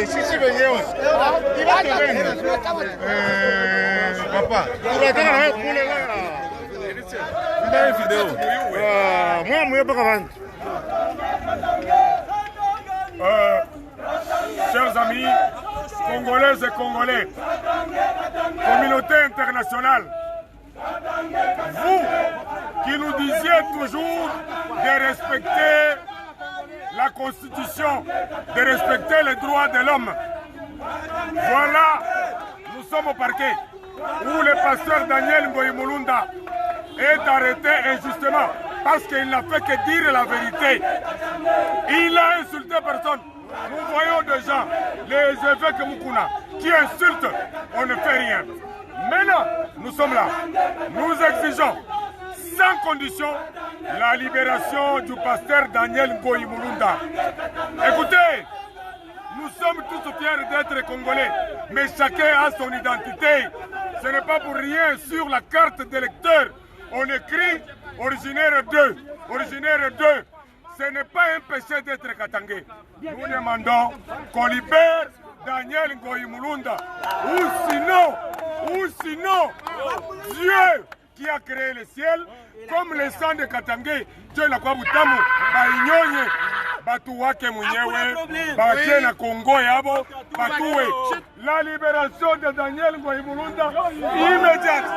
sisi wenyewe papa tunataka nawe kule ndio video moi moi pas avant. Chers amis congolaises et congolais, communauté internationale, vous qui nous disiez toujours de respecter la Constitution, de respecter les droits de l'homme, voilà, nous sommes au parquet où le pasteur Daniel Ngoyi Mulunda est arrêté injustement parce qu'il n'a fait que dire la vérité. Il a insulté personne. Nous voyons déjà les évêques Mukuna qui insultent, on ne fait rien. Maintenant, nous sommes là. Nous exigeons sans condition la libération du pasteur Daniel Ngoyi Mulunda. Écoutez, nous sommes tous fiers d'être Congolais, mais chacun a son identité. Ce n'est pas pour rien sur la carte d'électeur. On écrit originaire 2. Originaire 2. Ce n'est pas un péché d'être Katangé. Nous demandons qu'on libère Daniel Ngoyi Mulunda. Ou sinon, Dieu qui a créé le ciel, comme le sang de Katangé, Dieu n'a pas boutamu, Baïnyonye, Batouake Mounyewe, Baké na Congo Yabo, Batoué. La libération de Daniel Ngoyi Mulunda immédiate.